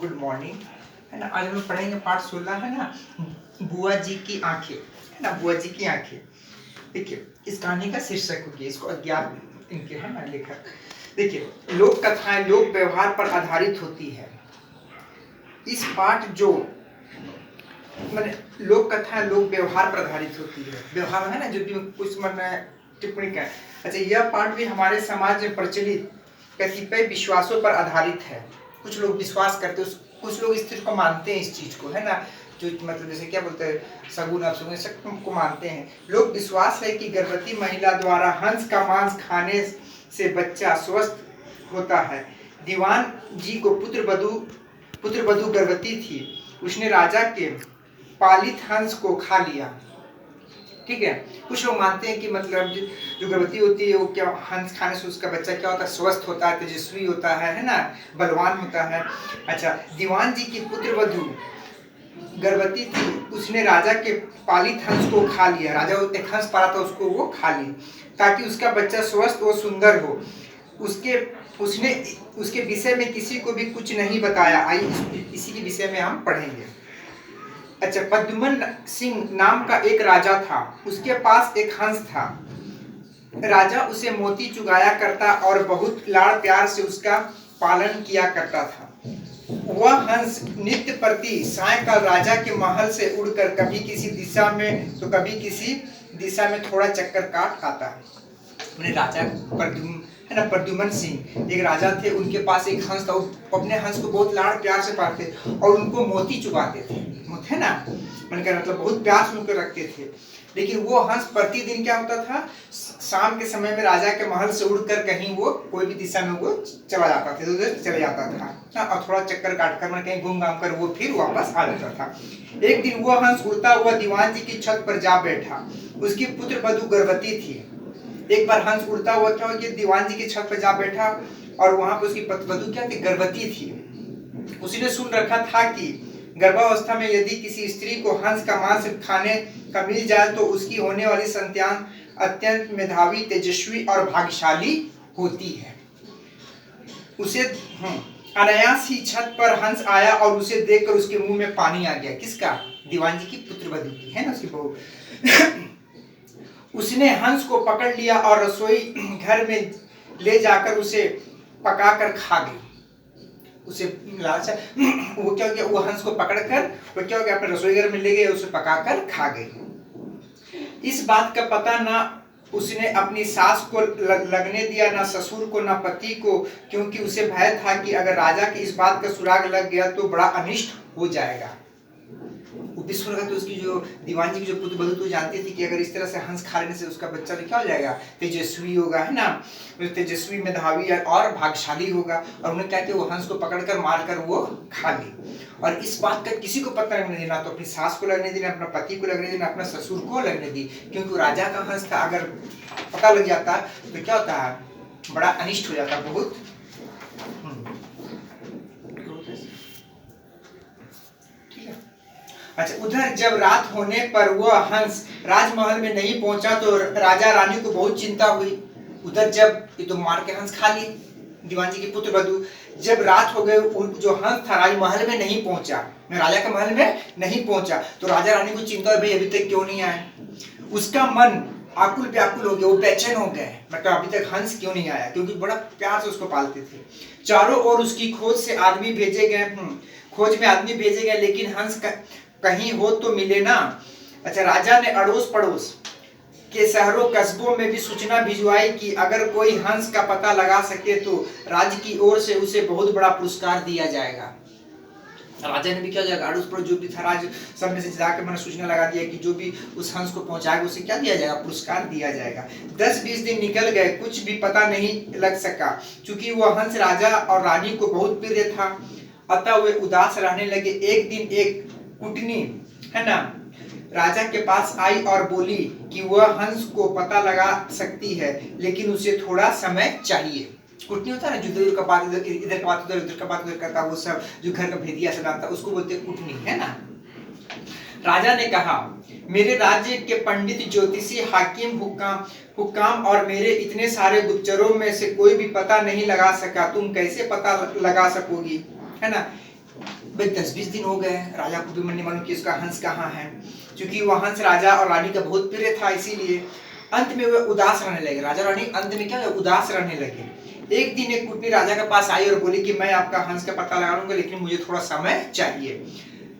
Good morning. है ना, आज हम लोग पढ़ेंगे पाठ 16 है ना, बुआ जी की आंखें। है ना, बुआ जी की आंखें। देखिए इस कहानी का शीर्षक होगी, इसको अज्ञात इनके है ना लेखक। देखिए, लोक कथाएं लोक व्यवहार पर आधारित होती है। इस पाठ जो मैंने लोक कथाएं लोक व्यवहार पर आधारित होती है। व्यवहार है ना, जो भी कुछ मैंने टिप्पणी का। अच्छा, यह पाठ भी हमारे समाज में प्रचलित कतिपय विश्वासों पर आधारित है। कुछ लोग विश्वास करते हैं, कुछ लोग इस चीज को मानते हैं, इस चीज को है ना, जो मतलब जैसे क्या बोलते हैं, सगुन अपशगुन सब को मानते हैं। लोग विश्वास है कि गर्भवती महिला द्वारा हंस का मांस खाने से बच्चा स्वस्थ होता है। दीवान जी को पुत्र वधू गर्भवती थी। उसने राजा के पालित हंस को खा लिया। ठीक है, कुछ लोग मानते हैं कि मतलब जो गर्भवती होती है वो क्या हंस खाने से उसका बच्चा क्या होता है, स्वस्थ होता है, तेजस्वी होता है ना, बलवान होता है। अच्छा, दीवान जी की पुत्र वधू गर्भवती थी। उसने राजा के पालित हंस को खा लिया। राजा एक हंस पाला था, उसको वो खा ली ताकि उसका बच्चा स्वस्थ और सुंदर हो। उसने उसके विषय में किसी को भी कुछ नहीं बताया। आइए इसी के विषय में हम पढ़ेंगे। अच्छा, पद्मन सिंह नाम का एक राजा था। उसके पास एक हंस था। राजा उसे मोती चुगाया करता और बहुत लाड़ प्यार से उसका पालन किया करता था। वह हंस नित्य प्रति सायंकाल राजा के महल से उड़कर कभी किसी दिशा में तो कभी किसी दिशा में थोड़ा चक्कर काट आता है। राजा है ना, प्रद्युमन सिंह एक राजा थे। उनके पास एक हंस था। वो अपने हंस को बहुत लाड़ प्यार से पालते और उनको मोती चुगाते थे, है ना, मैंने मतलब बहुत प्यार से उनको रखते थे। लेकिन वो हंस प्रतिदिन क्या होता था, शाम के समय में राजा के महल से उड़कर कहीं वो कोई भी दिशा में वो चला जाता था, उधर चले जाता था और थोड़ा चक्कर काट कर कहीं घूम घाम कर वो फिर वापस आ जाता था। एक दिन वो हंस उड़ता हुआ दीवान जी की छत पर जा बैठा। उसकी पुत्र वधू गर्भवती थी। एक बार हंस उड़ता हुआ क्या हो कि दीवान जी की छत पर जा बैठा और वहां पर उसकी वधू क्या थी, गर्भवती थी। उसने सुन रखा था कि गर्भावस्था में यदि किसी स्त्री को हंस का मांस खाने का मिल जाए तो उसकी होने वाली संतान अत्यंत मेधावी, तेजस्वी और भाग्यशाली होती है। उसे अनायास ही छत पर हंस आया और उसे देखकर उसके मुंह में पानी आ गया। किसका? दीवान जी की पुत्र वधू की, है ना, उसकी बहू। उसने हंस को पकड़ लिया और रसोई घर में ले जाकर उसे पकाकर खा गई। उसे लालच, वो क्या हो गया, वो हंस को पकड़कर वो क्या हो गया, अपने रसोई घर में ले गए, उसे पकाकर खा गई। इस बात का पता ना उसने अपनी सास को लगने दिया, ना ससुर को, ना पति को, क्योंकि उसे भय था कि अगर राजा की इस बात का सुराग लग गया तो बड़ा अनिष्ट हो जाएगा। तो उसकी जो दीवान जी की जो पुत्र वधू तो जानती थी कि अगर इस तरह से हंस खा लेने से उसका बच्चा क्या हो जाएगा, तेजस्वी होगा, है ना, तेजस्वी, मेधावी और भाग्यशाली होगा। और उन्होंने क्या किया, वो हंस को पकड़कर मारकर वो खा ली। और इस बात का किसी को पता नहीं देना, तो अपनी सास को लगने दी, ना अपना पति को लगने दी, ना अपना ससुर को लगने दी, क्योंकि राजा का हंस था। अगर पता लग जाता तो क्या होता है, बड़ा अनिष्ट हो जाता बहुत। अच्छा, उधर जब रात होने पर वह हंस राजमहल में नहीं पहुंचा तो राजा रानी को बहुत चिंता हुई। उधर जब ये तो मार के हंस खा ली दीवान जी की पुत्र वधू। जब रात हो गई, जो हंस था राजमहल में नहीं पहुंचा, राजा के महल में नहीं पहुंचा, तो राजा रानी को चिंता हुई, भाई अभी तक क्यों नहीं आया। उसका मन आकुल व्याकुल हो गया, वो बेचैन हो गए, मतलब अभी तक हंस क्यों नहीं आया, क्योंकि बड़ा प्यार से उसको पालते थे। चारों ओर उसकी खोज में आदमी भेजे गए, लेकिन हंस कहीं हो तो मिले ना। अच्छा, राजा ने अड़ोस पड़ोस के शहरों कस्बों में भी सूचना भिजवाई कि अगर कोई हंस का पता लगा सके तो राज्य की ओर से उसे बहुत बड़ा पुरस्कार दिया जाएगा। राजा ने भी क्या जाएगा, अड़ोस पड़ोस जो भी था राज्य सब में से जाकर मैंने सूचना लगा दिया कि जो भी उस हंस को पहुंचाएगा उसे क्या दिया जाएगा, पुरस्कार दिया जाएगा। 10-20 दिन निकल गए, कुछ भी पता नहीं लग सका। चूंकि वह हंस राजा और रानी को बहुत प्रिय था, अतः वे उदास रहने लगे। एक दिन एक कुटनी, है ना, राजा के पास आई और बोली कि वह हंस को पता लगा सकती है, लेकिन उसे थोड़ा समय चाहिए। कुटनी होता है ना, जो इधर का बात इधर का बात उधर का बात उधर करता, वो सब जो घर का भेदिया सब जानता, उसको बोलते हैं कुटनी, है ना। राजा ने कहा, मेरे राज्य के पंडित, ज्योतिषी, हाकिम, हुक्काम और मेरे इतने सारे गुप्तचरों में से कोई भी पता नहीं लगा सका, तुम कैसे पता लगा सकोगी, है ना। भाई 10-20 दिन हो गए, राजा को भी मन नहीं मालूम कि उसका हंस कहाँ है, क्योंकि वह हंस राजा और रानी का बहुत प्रिय था, इसीलिए अंत में वे उदास रहने लगे। राजा रानी अंत में क्या हुआ, उदास रहने लगे। एक दिन एक कुटनी राजा के पास आई और बोली कि मैं आपका हंस का पता लगा लूंगा, लेकिन मुझे थोड़ा समय चाहिए।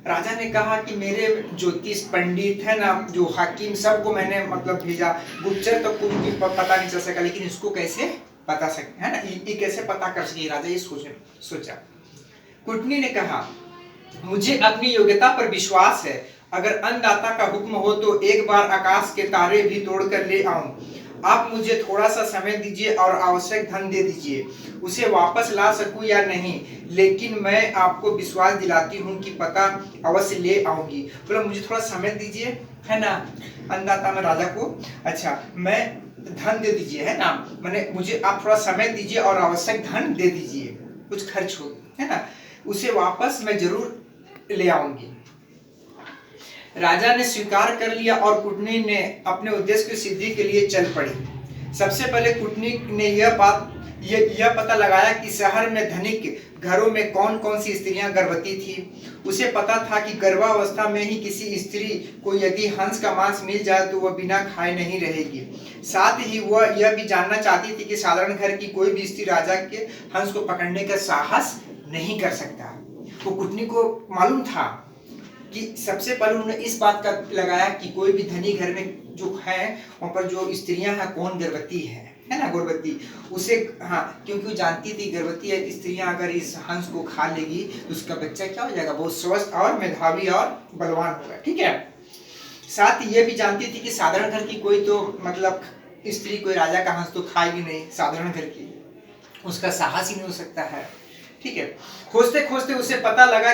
राजा ने कहा कि मेरे ज्योतिष पंडित है ना, जो हाकिम, सबको मैंने मतलब भेजा, गुप्तचर तक को उनकी पता नहीं चल सका, लेकिन इसको कैसे पता सके, है ना, ये कैसे पता कर सके। राजा ये सोचा। कुटनी ने कहा, मुझे अपनी योग्यता पर विश्वास है, अगर अन्नदाता का हुक्म हो तो एक बार आकाश के तारे भी तोड़ कर ले आऊं। आप मुझे थोड़ा सा समय दीजिए और आवश्यक धन दे दीजिए, उसे वापस ला सकूं या नहीं, लेकिन मैं आपको विश्वास दिलाती हूं कि पता अवश्य ले आऊंगी। बोला मुझे थोड़ा समय दीजिए, है ना, अन्नदाता में राजा को, अच्छा मैं धन दे दीजिए, है ना, मैंने मुझे आप थोड़ा समय दीजिए और आवश्यक धन दे दीजिए, कुछ खर्च हो, है ना, उसे वापस मैं जरूर ले आऊंगी। राजा ने स्वीकार कर लिया और कुटनी ने अपने उद्देश्य की सिद्धि के लिए चल पड़ी। सबसे पहले कुटनी ने यह पता लगाया कि शहर में धनिक घरों में कौन कौन सी स्त्रियां गर्भवती थी। उसे पता था कि गर्भावस्था में ही किसी स्त्री को यदि हंस का मांस मिल जाए तो वह बिना खाए नहीं रहेगी। साथ ही वह यह भी जानना चाहती थी कि साधारण घर की कोई भी स्त्री राजा के हंस को पकड़ने का साहस नहीं कर सकता। तो कुटनी को मालूम था कि सबसे पहले उन्होंने इस बात का लगाया कि कोई भी धनी घर में जो है वहाँ पर जो स्त्रियां हैं कौन गर्भवती है ना, गर्भवती उसे, हाँ, क्योंकि वो जानती थी गर्भवती है स्त्रियां अगर इस हंस को खा लेगी तो उसका बच्चा क्या हो जाएगा, बहुत स्वस्थ और मेधावी और बलवान होगा, ठीक है। साथ ही ये भी जानती थी कि साधारण घर की कोई तो मतलब स्त्री कोई राजा का हंस तो खाएगी नहीं, साधारण घर की, उसका साहस ही नहीं हो सकता है, ठीक है। खोजते खोजते उसे पता लगा